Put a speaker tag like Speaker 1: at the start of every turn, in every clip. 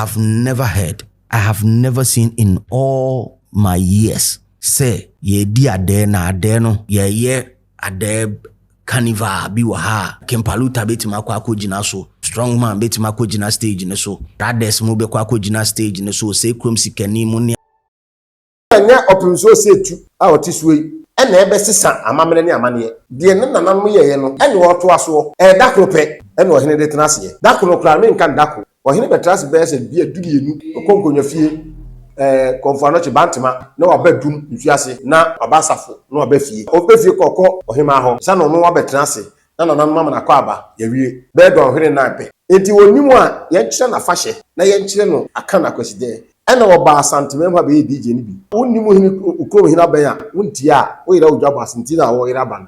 Speaker 1: have never heard, I have never seen in all my years. Say, ye di ade na ade no, ye ade carnival bi wa ha. Kempaluta beti makwa jina so. Strongman beti makwa jina stage ne so. Rades mo be kwa jina stage ne so. Se krom sikani mo ni.
Speaker 2: Anya Otumfuo setu a otisue ena ebe sesa amamene ne amane de ne nanam ye no ene woto aso dakro pe ene ohene de tenase dakro kra me nka dakro ohene betrase be se bia dugienu okonkonwa fie konfano che bantema na wabadum mfiase na obasafo na wabafie obafie kokko ohema ho sa no no wabetenase na nanam mama na kwa aba yawie be do ohene na pe enti wonimu a ye kire na fahye na ye nkire no aka na Akwasidae ena oba asanteme ma be DJ ni bi wonimu hini ukro hina ban a wonti a wo yira odwa ba asanti na wo yira ban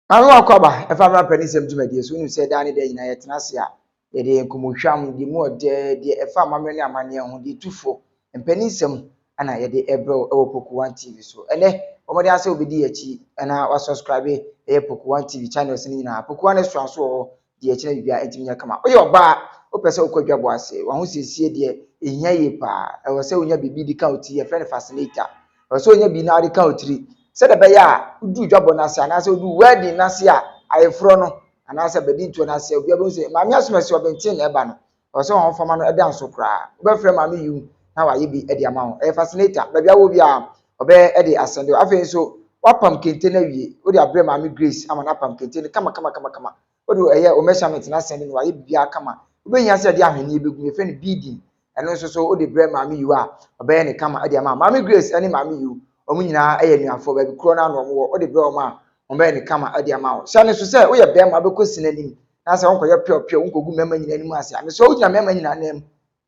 Speaker 3: Aro akwaba efa mra penisem tumedie so nim se da ne da nyina yetenase a ye de enkomohwam di mu ode de efa amamre ne amane ho di tufo penisem ana ye de ebro ewo Poku 1 TV so ene omode ase obedi yachi ana wa subscribe Poku 1 TV channels ni nyina Poku 1 extra so de yachi na bibia entiminya kama oye oba opese okwadwa bo ase wa ho siesie de ehia ye pa ewo se onya bibi di count ye friend fascinator ewo se onya bi na di country se de be ya udu dwabo na se ana se udu wedding na se a ayefro no ana se bedi ntuo na se obi abo se maami asomase obentin na eba no ewo se won fama no eda nso kra obe frɛ maami yu na wa ye bi edi ama ho fascinator ba bia wo bi a obe edi asende afen so wapam kente na wie odi abre maami Grace ama na pam kente kama odi eye o measurement na sende no wa ye bia kama obe nya se edi ahwene ebegu efe ne beading eno nso so odi bre maami yu a obe ne kama edi ama maami Grace ani maami yu omu nyina eye nuafo ba bi kro na no mo odi bre o ma obe ne kama edi ama ho sha ne so se wo ye be ma be kosi nanim na se won koye pio won kogu mema nyina anim ase ame so wo nyina mema nyina nam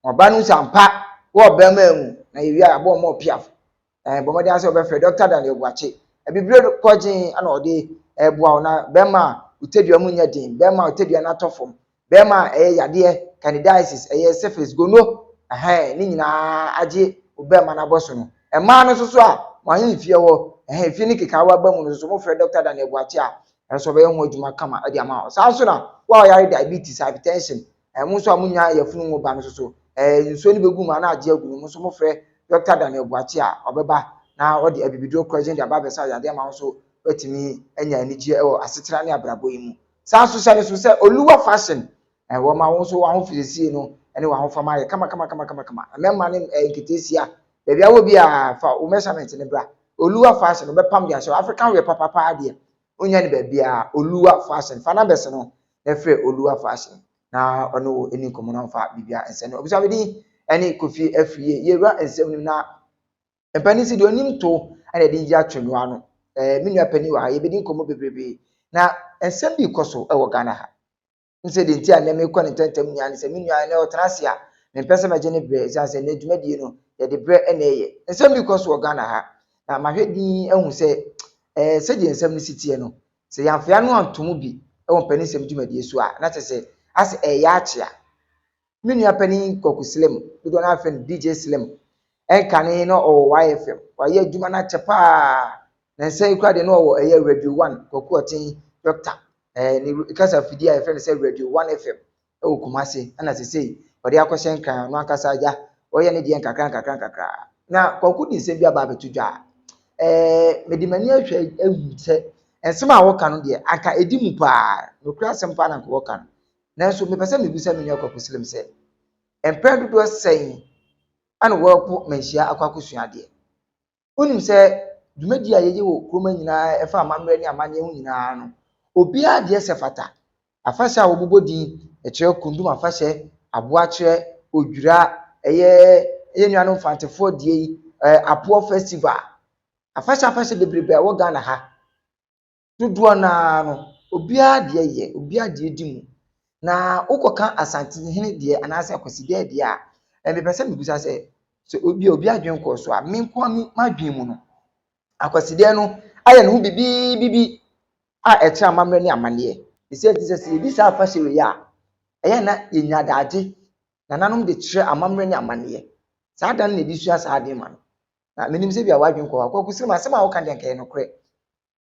Speaker 3: oba nu sampa wo be ma mu na ye wi abo mo piaf bomode ase obe fre Dr. Daniel Buache bibire kojin ana ode bua na be ma utedua mu nya din be ma utedua na tofom be ma yade candidiasis syphilis gono ni nyina age obe ma na boso no ma no so a mo hin fie wo fie ni keka wa ba mu no so mo fre Dr. Daniel Buache a so be ho adwuma kama ade ama so so na wa yare diabetes hypertension mo so amunya yafunu mo ba no so nso ni begu ma na age agu mo so mo fre Dr. Daniel Buache a obeba na odi abibido question de aba besa yade ma so wetimi anya anije ewo asetera ne abrabo yi mu so sha so se oluwa fashion wo ma wo so wa ho firesie no ene wa ho fama ye kama amema ne nketesi a bia wo bi a fa o measurement ne bra oluwa fashion be pam dia so African wear papa ade onya ne ba bia oluwa fashion fa na bese no na fre oluwa fashion na ono eni komo na fa bibia ense no obisa bedi eni kofi afie ye ra ensem nim na empanisi de onim to ana de nja atwenu ano menu apani wa ye bedi komo bebrebe na ensem bi koso e wo Ghana ha nse de ntia na me kwa ne tentem nya ne se menu ana otrase a me pese ma je ne bre se ase na dwumadie no ye de bre ena ye ensem bi koso wo Ghana ha na mahwedi ehun se se de ensem ni sitie no se yamfia no antomo bi e wo panisem dwumadie so a na tese ase ya achia menu apani Koku Slim do na afen DJ Slim enkane no o YFM wa ye adwuma na chepa na nsen kwa de no o Radio 1 Koku otin doctor ni kasa fidi a friend say Radio 1 FM e wo Kumase ana sesei o de akoshen kan no akasa aja o ye ne de nkakra na Koku di se bia ba betudwa medimani ahwe ehu se ensem a wo ka no de aka edi mu pa no kura sempa na ko ka na so me pese me bisa me nyo Koku Slim se empedu do sen ana wo po manhia akwakusua de onim se dwumadi a yeye wo kroma nyina efa amamre ni amanye hu nyina no obi a de se fata afahye a wobobodi kire kundum afahye aboakire odwura eye nuanom fantefo de yi apo festival afahye bebrebe a wo Ghana ha dodo na no obi a de ye obi a de di mu na ukoka asante hene de anase Akwasidae de a me pese me busa se obi adwen ko so a me nko madwen mu no Akwasidae no aye no bibi a eche amamre ni amane e se ti bi sa afahye we ya eye na yenya daade na nanom de kire amamre ni amane saa dan na di su asa ade ma no na menim sɛ bia wadwen kɔ akɔ kusem asɛm a woka deɛ nkɛyɛ no korɛ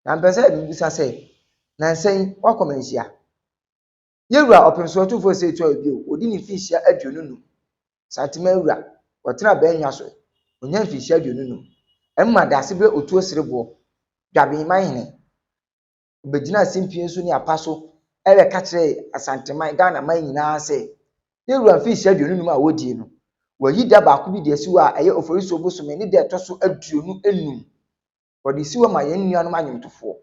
Speaker 3: na mpɛ sɛ bibisa sɛ na nsɛn wakɔma nhyia yɛwura ɔpemso Otumfuo sɛ etu a bio odi ne mfinhyia aduonu num santima awura wɔtena bɛnya so onya mfinhyia aduonu num ɛmma da ase bɛ otuo sereboɔ dwabenman hene obɛgyina simpie nso ne apa so ɛbɛ ka kyerɛ asanteman Ghana man nyinaa sɛ yɛwura mfinhyia aduonu num a wɔdie no wɔyi da baako bi de asi hɔ a ɛyɛ oforiso bosome ne da ɛtɔ so aduonu enum wɔde si hɔ ma yɛn nuanom anyomtofoɔ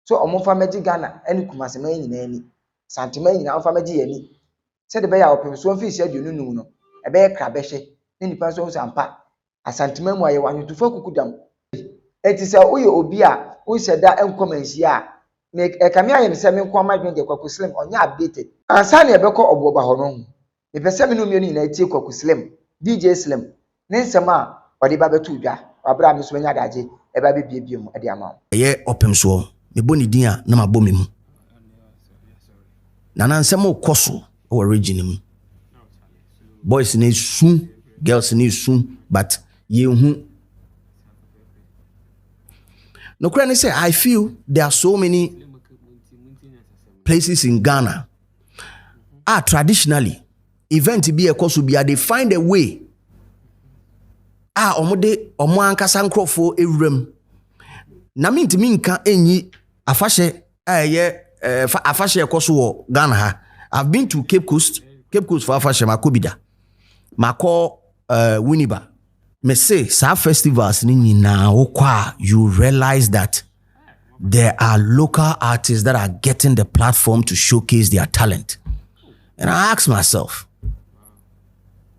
Speaker 3: so ɔmo fa mɛgye Ghana ɛne kumasema nyinaa ni santema nyinaa ɔfa mɛgye yɛn ni sɛde bɛyɛ a ɔpem so mfinhyia aduonu num no ɛbɛyɛ krabɛhye ne nipa nso nso ampa asantema mu a yɛwɔ anyomtofoɔ kuku dam eti sɛ woyɛ obi a wohyɛ da nkɔma nhyia a ɛkame ayɛ me sɛ me nkɔ amadwen de Kwaku Slim ɔnyɛ updated ansa ne ɛbɛkɔ ɔboɔba hɔ no mepɛ sɛ me no mmienu nyinaa tie Kwaku Slim DJ Slim ne nsɛm a ɔde ba bɛto dwa wabra me so bɛnya adagye ɛba bɛbiebie mu ɛde ama wo
Speaker 1: ɛyɛ ɔpem soɔ mebɔ ne din a na mabɔ me mu na nansɛm wokɔ so wɔ region mu boys ne su girls ne su but yɛhu nokora ne sɛ I feel there are so many places in Ghana traditionally event bi ɛkɔ so bia they find a way ɔmo de ɔmo ankasa nkrɔfo ewuram na mentimi nka enyi afahyɛ ɛyɛ afahyɛ ɛkɔ so wɔ Ghana ha I've been to Cape Coast for afahyɛ makobida makɔ Winneba me say sa festivals ni nyinaa wokɔ you realize that there are local artists that are getting the platform to showcase their talent. And I ask myself,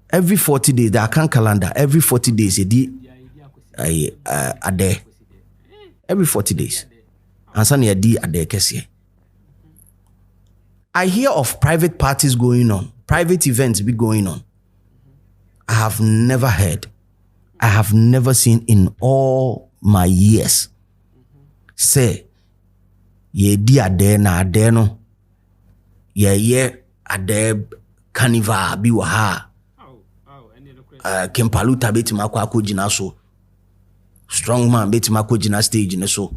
Speaker 1: every 40 days, the account calendar, every 40 days, a day. Every 40 days. And suddenly a day a day. I hear of private parties going on, private events be going on. I have never heard, I have never seen in all my years. Say, ye di ade na ade no, ye ade carnival bi wa ha. Kempaluta beti mako jina so. Strongman beti mako jina stage ne so.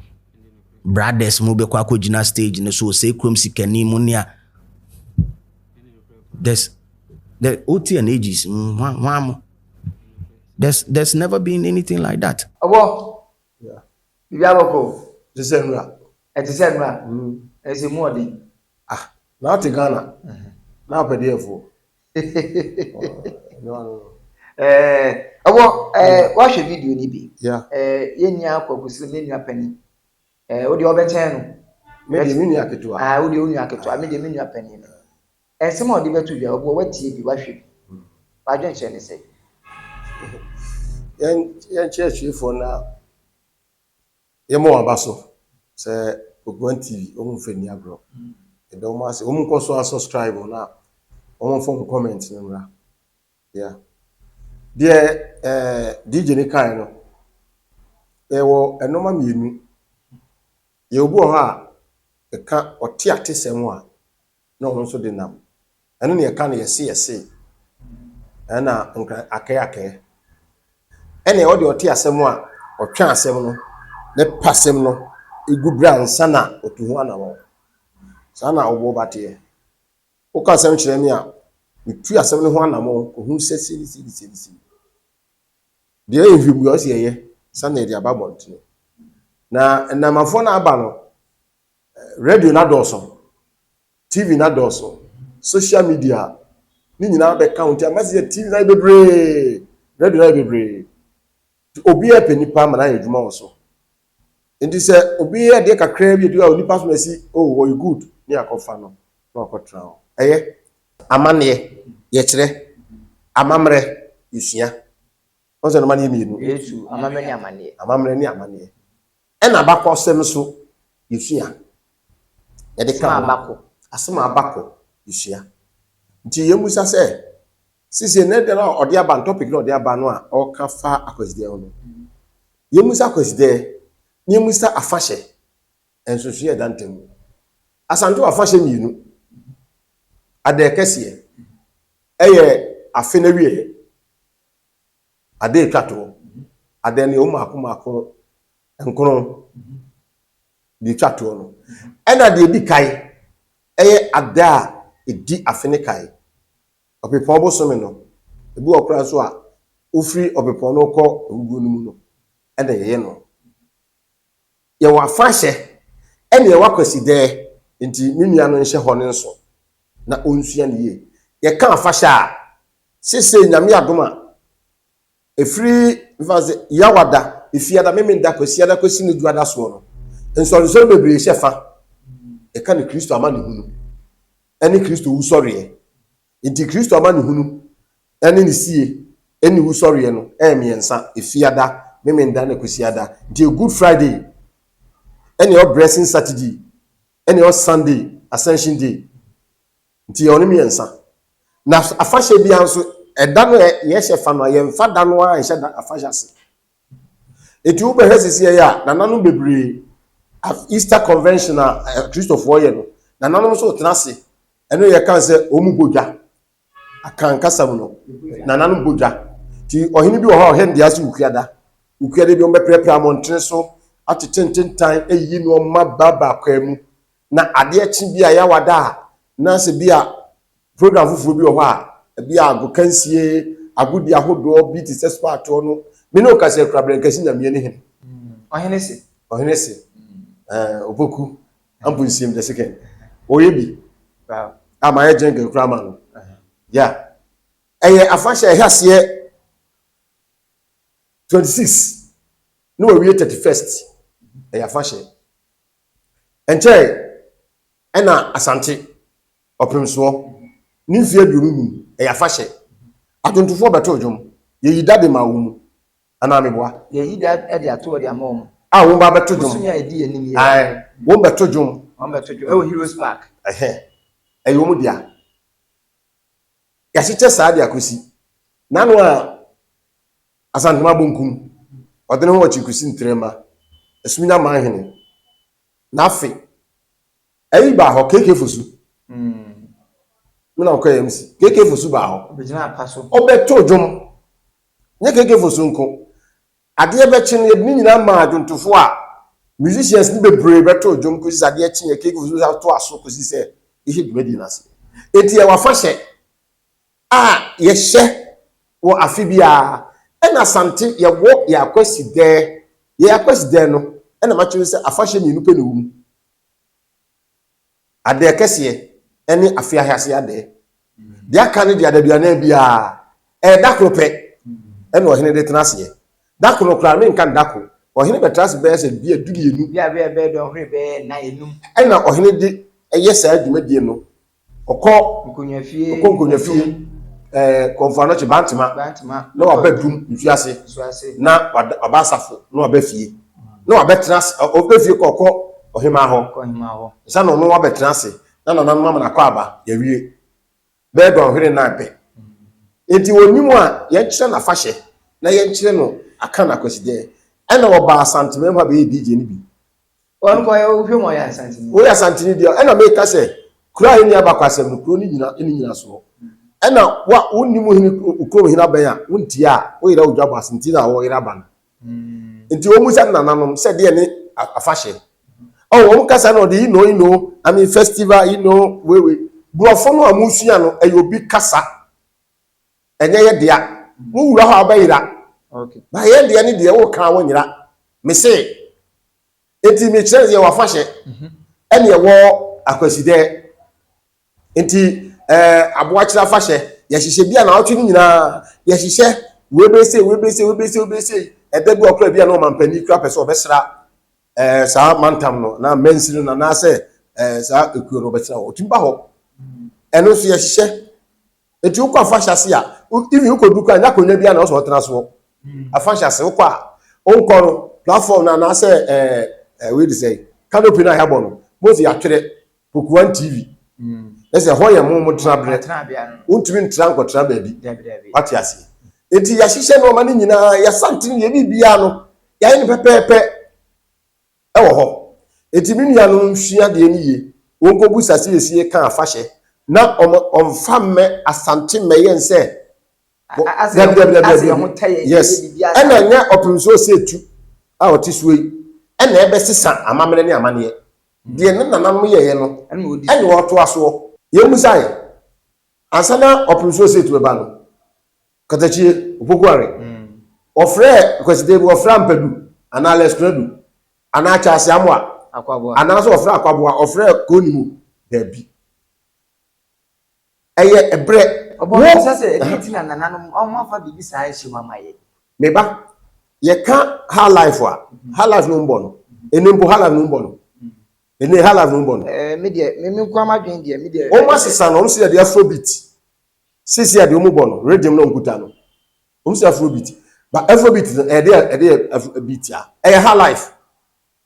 Speaker 1: Brothers mo be kwa jina stage ne so. Say krom sikeni munia. There's OT and ages. There's never been anything like that.
Speaker 3: Abo.
Speaker 2: Yeah.
Speaker 3: Bibiaboko.
Speaker 2: December.
Speaker 3: December. Ese muodi.
Speaker 2: Now to Ghana. Now PDF. No.
Speaker 3: Watch a video ni bi.
Speaker 2: Yeah.
Speaker 3: Yenya Kwaku Slim ne nua pani. Odi obechen no.
Speaker 2: Me de menu aketua.
Speaker 3: Odi onua aketua, me de menu pani no. Ensem odi betu dwa obo watie bi wahwe. Badwen che ne sei.
Speaker 2: Yan church for now. Yemo abaso. Say Poku TV, omu feni agro. E don ma say omu ko so subscribe na. Omu fon comment nra. Yeah. Dear DJ ne kan no. E wo enoma mienu. Ye obu ha e ka oti atesem a na ho so de nam. Eno ne e ka na yese. Ana nkra akaya. Ene o de oti asem a otwa asem no ne pasem no egu bra nsa na otuhu anawo. Sana obo bate. O ka asem kire mi a metu asem ne ho anawo ohun sesi. De envibu yo se ye sana de ababonto. Na namafo na aba no radio na doso. TV na doso. Social media ni nyina be count amase TV na bebre. Radio na bebre. Obi e penipa ma na adwuma wo so. Ndi se obi e de kakra bi edu a onipa so masi oh you good ni akofa no na akotra o. Eye amane ye kire amamre yusua. Onse no mane mienu.
Speaker 3: Yesu amamre ni amane.
Speaker 2: Amamre ni amane. E na bakọ sem so yusua. E de ka
Speaker 3: abako.
Speaker 2: Asema abako yusua. Nti yemusa se sisi ne de na odi aba topic na odi aba no a o ka fa Akwasidae no. Yemusa Akwasidae ni yemusa afahye ensoso ye dantem. Asanto afahye mienu. Ade kese eye afe na wie. Ade twato. adene o mako nkono di twato no ena de di kai eye ada edi afene kai opepo obosome no ebi okra so a ofri opepo no kọ ogugu no mu no ena ye no ye wa fashe ena ye Akwasidae nti minua no nhye ho ne nso na onsua ne ye ye ka fashe a sese nyame adoma efiri mfaze yawada efiada memenda kwasiada kwasi ne duada so no nso bebre hyefa e ka ne Kristo ama ne hunu eni Kristo wu sɔre nti Kristo ama ne hunu eni ne sie eni wu sɔre no miensa efiada memenda na kwasiada nti Good Friday eni o Blessing Saturday eni o Sunday Ascension Day nti oni miensa na afahye bia nso ɛda no ye hyefa no ye mfa da no a nhye da afahye ase eti wo behesisi ya nananu bebre Easter convention Christopher ye no nananu so tenase eno ye kan se omu bodwa akan kasam no nananu bodwa ti ohini bi wo ha ohe ndia se ukuada bi o beprepre amontre so atetententan eyi no ma baba kwamu na ade echi bi a yawada na se bi a program fufu bi wo ha bi a gokansie agudi ahodo bi ti se sport no me no ka se krabrenkasi na me ne hin ohene se Poku ampunsim the second oyebi ama ye jenga krama no ya eye afasha ehase 26 no we 31st eye afasha enche ena asante oprimso ni fie durunu eye afasha Otumfuo beto dwom ye yidade ma wo mu ana meboa
Speaker 3: ye yida e de ato de amom
Speaker 2: wo ba beto dwom
Speaker 3: sunya edi enim ye
Speaker 2: wo beto dwom
Speaker 3: Heroes Park
Speaker 2: eyo mu dia ya chiche saa dia kosi nanu a asantuma bonkum odene ho chikusi ntrema esumina manhene nafi eyi ba ho keke fosu muna ko MC keke fosu ba ho
Speaker 3: obejina apaso
Speaker 2: obeto dwom nye keke fosu nko ade be chi ne ni nyina ma adwontofo a musicians ni bebre beto dwom kosi ade chi nye keke fosu to aso kosi se ihe dwumadi nase enti e wafahye yehye wo afibia ena sante ye wo ya Akwasidae no ena ma chiwe se afahye ni nupe ne wum ade kese ene afiahase ade dia kan dia daduana bia dakrope ena ohene de tenase dakro kra me nkan dako ohene betrase be se bia dudienu
Speaker 3: bia be do hore be na enum
Speaker 2: ena ohene de eye saa dwumadie no okọ nkonwa fie konfano che bantima na wabadum nfiase na wabasafo na wabafie na wabetrase obefie kokọ ohima ho sa no wabetrase na mama na kwa aba yawie be do hwere na be enti wonimu a ye kire na fahye na ye kire no aka na Akwasidae ena woba asanteme ma be DJ ni bi
Speaker 3: won ko ye ohwemo ya asanteme
Speaker 2: wo ya asanteme dia ena me ka se kura ni abakwasem no kuro ni nyina so ena wa wonimu hini ukuro hina ban a wonti a wo yira odwa basinti na wo yira ban enti wo mu sa nananom se de ne afahye wo kasa no de I mean festival we buafo no amusua no ayobi kasa enye ye dia wo wura ho abayira
Speaker 3: okay
Speaker 2: ba ye dia ne dia wo kan wo nyira me se enti me chere ye wafahye ene ye wo Akwasidae enti aboachira fahye ye hihye bia na otwe nyina ye hihye webese ede bi okra bia na mampani kra pese obesra sa mantam no na mensiri na na se sa ekuo no besra otimba ho eno so ye hihye enti ukwa fahye ase a ivi ukoduka nya konya bia na so tena so afahye ase ukwa onkoro platform na se we dey say canopy na yabo no bozi atwere Poku TV ese ho ye mo tena bia untumi ntra nkotra ba bi wati ase enti ya hihye no ma ni nyina ya santini ye bibia no ya ni pepepe ewo ho enti minua no nhwia de ni ye wonkobu sase esie kan afahye na omfa me asante meyen se yes and anya opinso say tu a otiswe and ebe sesa amamere ne amane de ne nanam ye no and woto aso ye musai asana opinso say tu eba no katachi opokuare ofre Akwasidae bi ofra mpadu ana leskradu ana chase amwa ana so ofra akwaboa ofre konimu da bi eye ebre
Speaker 3: obo sase editi na nananom omafa bibi sai hye mamaye
Speaker 2: meba ye ka ha life no mbo enimbo ha life no mbo ene ha life no mbo
Speaker 3: me de me kwa madwen de me de
Speaker 2: o masisa no mse de afrobeat sisi ya de o mbo no rhythm no nkuta no o mse afrobeat but afrobeat e de afrobeat ya e ha life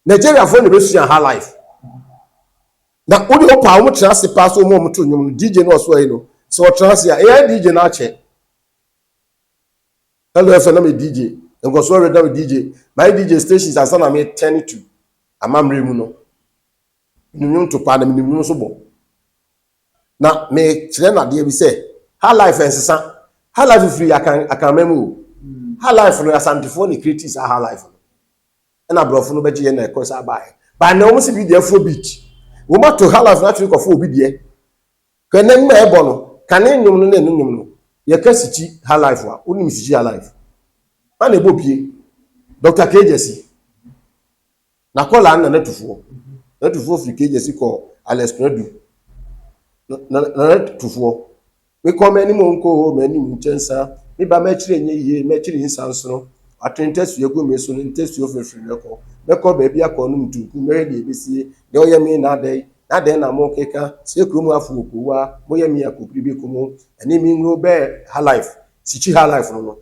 Speaker 2: Nigeria for no be su ha life na odi o pa o mo trance pass o mo to nyum DJ no so ayi no so trance ya e DJ na che hello FM na DJ ngo so read na DJ my DJ stations asa na me 10 to amamre mu no nyum to pa na me nyum so bo na me kire na de bi say ha life ensesa ha life free akan memu ha life no asantifo ni critics ha life na brofo no beje na ekosa bae ba na o mo se bi de afrobeat wo ma to ha life na three of obi de kanem ma ebo no kanen nyum no na nyum no ye kasichi ha life wa onim sichi ha life ana ebo pie Dr. Kejesi na kola na Otumfuo fi Kejesi ko Alex Kradu na Otumfuo we come any mo nko mani mu chensa me ba ma chire nye ye ma chire nsanso atrentesu yego me so ntesu ofefiri leko meko ba bia ko no mtuku me de besie de oye me na dai na mo keka se krum afu okuwa mo ye me akopri be komo ani mi ngro be ha life sichi ha life no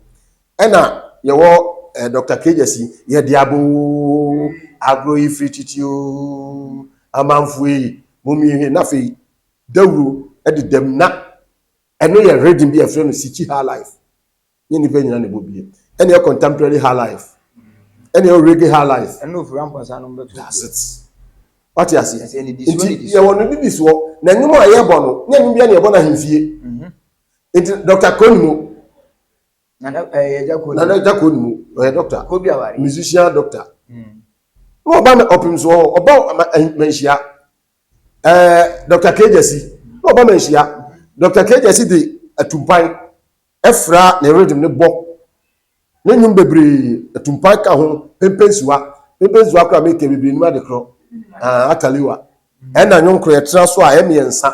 Speaker 2: ena ye wo Dr. Kejesi ye diabo agro ifri titio amanfui mumi na fe dawro edem na eno ye reading be afre no sichi ha life ni ni pe nyina ne bobie eno ye contemporary ha life eno ye reggae ha life
Speaker 3: eno ofura mposa no mbeto
Speaker 2: that's it what you say ye wonu bibi so na nyum a ye bo no na nyum bia na ye bo na himfie Dr. Konimo na Jakonimo doctor
Speaker 3: Kobi awari
Speaker 2: musician doctor no ba me opimso oba menhia Dr. Kejesi no ba menhia Dr. Kejesi de atumpan efra na rhythm ne bo ne nyum bebre atumpan ka ho pempensuwa kra make bebre nima de kro ataliwa na nyum kro etra so a emiensa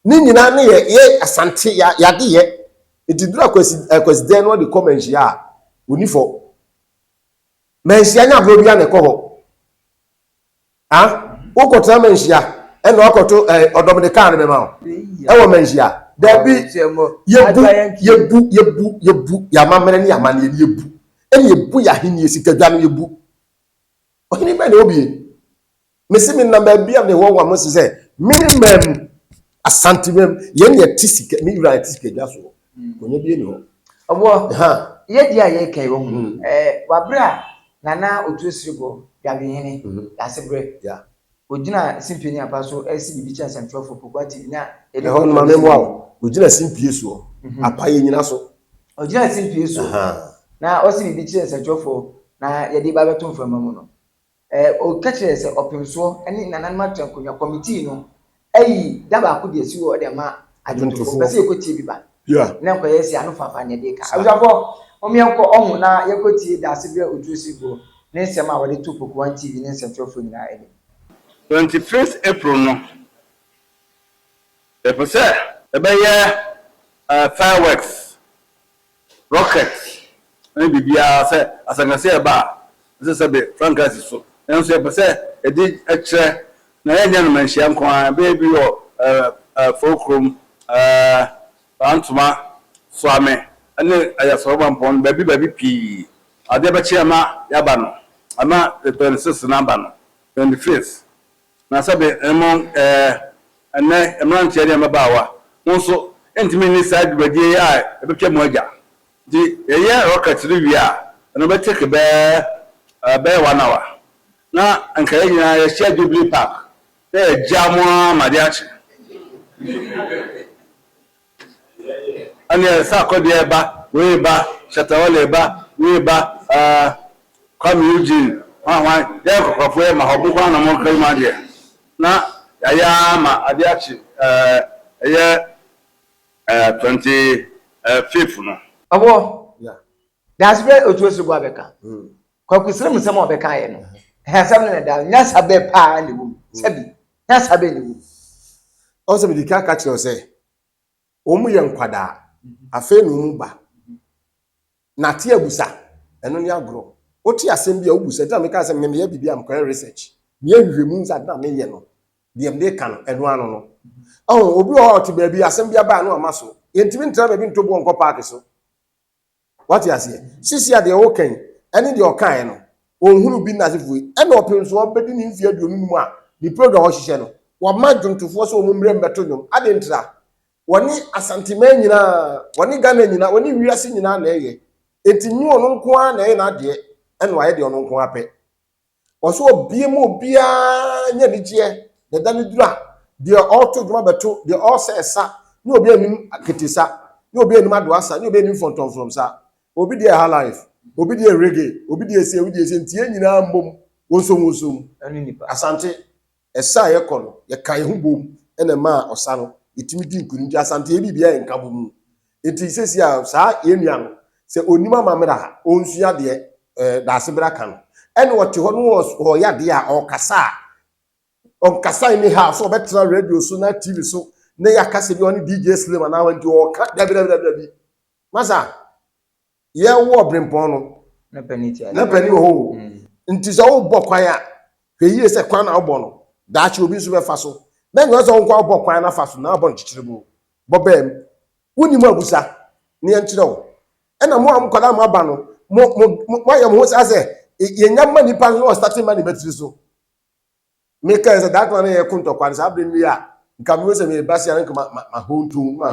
Speaker 2: ni nyina ne ye asante ya de ye itidura Akwasidae no de comment ya unifo menhia nya bro bia ne ko ho ukotra menhia eno akoto odom de kan be ma ewo menhia da bi yebu ya mamere ne amane yebu eni yebu ya hini esikadwa no yebu ohini be na obi mesimi na ba bia ne wo wa mo se minimum asantimem ye ne tisika mi wura tisika dwa so konye bi ni ho
Speaker 3: obo ye dia ye kai wo wabra nana otuosiribo yabihene yasebre
Speaker 2: ya
Speaker 3: ogina simpini apaso esi bibi cha central for Poku ati na
Speaker 2: ele ho ma memo a ogina simpie so apaye nyina so
Speaker 3: ogina simpie so na osi bibi cha central for na ye di ba beto mfama mu no o kache se opimso eni nana matran konya committee no ayi daba ko de si wo de ma ajonto pese ekotie biba na ko yesi anu fafa ne de ka abujafo omienko ohun na yekotie da sebre otuosiribo ne nsem a wode to Poku TV ne central for nyina ede
Speaker 4: 21st April no the say fireworks rockets and bibia say asangase ba say be Francis so and say say e di etre na enya no manhia nko a baby o folkroom antuma swame ane ayaso ba mpon baby pi ade ba chiama yaba no ama 26 number no 25th na sabe emon ene emran tiere mabawa nso entimi ni side badie ya ebetwa mu aja di eye rocket revia no be take be 1 hour na anka nyina ya share Jubilee Park e jamu madiachi Ani sa akɔde eba we ba shatawale ba we ba kwame Eugene wan ya kokofo e ma hobu kwa na mo kai ma de na ya ma ade achi eye 25th no
Speaker 3: abo
Speaker 2: Yeah.
Speaker 3: that's where otuosu gwa beka kwakusire mu sema obeka ye no hasam na da nya sabe pa ne bu sabi nya sabe ne bu
Speaker 2: Also be the car catch you say omu ye nkwada afa no mu ba na te abusa eno ne agro oti asem bia obusa ta me ka asem me ye bibia am correct research me ahwehwemu nsa na me ye no dem de kan eno ano no oh obi o ti ba bi asem bia ba no amaso yentimi ntra ba bi ntobo nko park so what you say sisi ade o kan ene de o kan no ohunu bi na sefu ene openso obedi ni mfia aduonu mu a ni program o hihye no wa madwuntofo so omumre mbeto nyom ade ntra woni asantema nyina woni Ghana nyina woni wiase nyina na eye etinyu ono nko a na eye na ade ene wa ye de ono nko ape oso obie mu obia nya bigye de dan dura de auto duma beto de all sesa ni obi anim aketisa ni obi anim adoasa ni obi anim fonton from sa obi de ha life obi de reggae obi de ese obi de ese ntie nyina mbom wonsom
Speaker 3: anu nipa
Speaker 2: asante esa ye kono ye kan hu bom ene ma osa no itimi di nkuru ndi asante e bibia ye nka bom enti sesi a saa enua no se onima mamra ha onsua de da asebra kan ene wote ho no ho ya de a okasa ni ha so betra radio so na TV so na ya kase bi oni DJ Slim na wanti o ka dabi masa ye wo brempon no
Speaker 3: na peniti
Speaker 2: na pani ho nti so wo bokwan a hweye se kwan na wo bo no da chi obi so be fa so na nyo so nkwa wo kwan na fa so na bo nchichire bu bobem woni mu abusa ne enchire wo ena mo am kwada mo aba no mo ya mo sa se ye nyamma nipa no starting man betri so me ka se that one ye kunto kwan sa bre mi a nka mo se me basi an nka ma hontu ma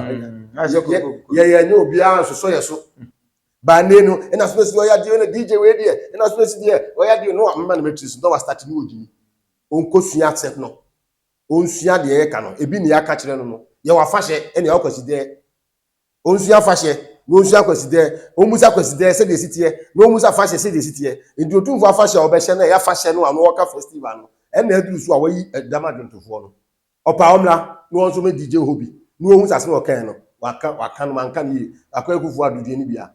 Speaker 2: ye nye obi a so ye so ba nenu ena so si oya die na DJ we die ena so si die oya die no amma na betri so no wa start ni odini onko sua accept no onsua de ye ka no ebi ne aka kire no no ye wa fahye ene Akwasidae onsua fahye no onsua Akwasidae omusa Akwasidae se de sitie no omusa fahye se de sitie ndi Otumfuo afahye obehye na ya fahye no ano waka festival no ene aduru so a wayi dama dwuntofo no opa omra no onso me DJ hobby no ohun sase no kan no waka no manka ni Akwakufo adudie ni bia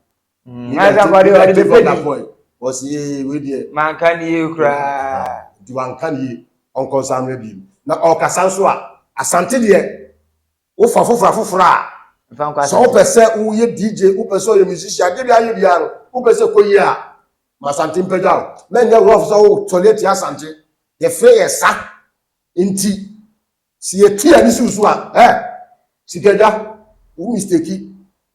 Speaker 3: aza kwade wade be pedi
Speaker 2: o si we die
Speaker 3: manka ni kra
Speaker 2: di wanka ni onko samre bi na okasa nso a asante de wo fa fofora
Speaker 3: fa nkwa
Speaker 2: so pese wo ye DJ wo pese wo ye musician de bia ye bia no wo pese koyi a masante mpega menga wo so wo toilet ya asante ye fe ye sa nti si ye tia ni susu a sikeja wo mistake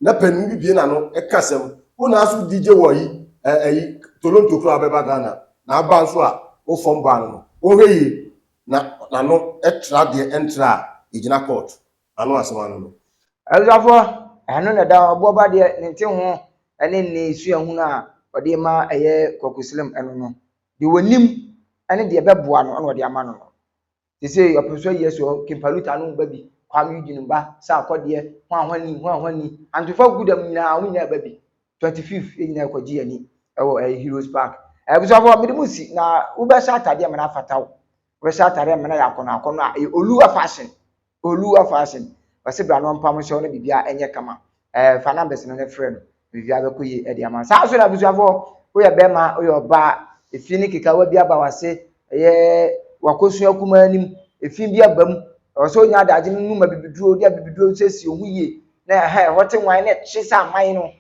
Speaker 2: na panu bi bie na no e kasem wo na aso DJ wo yi Toronto kro abeba Ghana na aba nso a wo fom ba no wo hweyi na no etra de entra igina court anu asema no
Speaker 3: azafo anu na da obo ba de ne nte ho ene ne su ehu na ode ma eye kokuslim eno no de wonim ene de beboa no ode ama no they say opeso yeso kimpaluta no ba bi kwam yuginu ba sa akode ho ahwani antofo gudam na wonya ba bi 25th nyina kwaji ani ewo Heroes Park ebusafo medimusi na ube sha atade me na fatawo ube sha atade me na yakono akono a oluwa fashion wase bra no mpam hye no bibia enye kama fa numbers no ne frɛ no bibia be koyi e de ama sa so na busafo wo ye bema wo ye oba efi ni kika wa bia ba wase ye wakosu akuma anim efi bia bam so nya adaje no ma bibiduro dia bibiduro sesi ohu ye na hote wan na chisa man no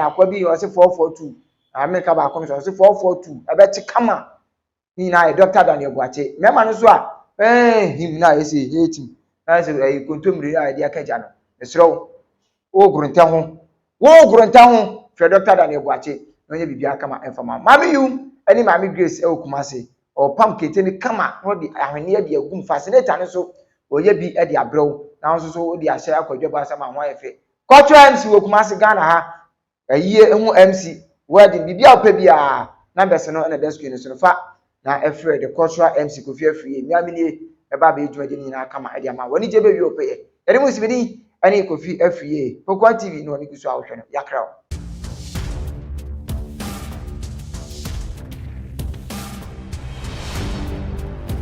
Speaker 3: akwa bi wase 442 America ba kom so 442 ebeti kama ni na Dr. Daniel Buache mema no so a him na ese hate na se kontomri ya dia kaja no esro wo grunta ho fe Dr. Daniel Buache no nye bibia kama enfama mami yu ani mami Grace Kumase o pam kete ni kama no di ahwene de agum fascinator no so oye bi e de abrew na so so di ahye akwadwa ba sama ho efe cultural MC wo Kumase Ghana ha ayiye ehu MC wedding bibia opa bia numbers no na desk ni so fa na efre the cultural MC Kofi Afriye mi amini e ba be dwuma de ni na kama e de ama woni je be wi opa ye ere mu sibidi ɛne Kofi afie Poku TV no ne kusu a wohwɛ no yakra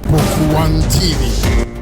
Speaker 5: Poku TV.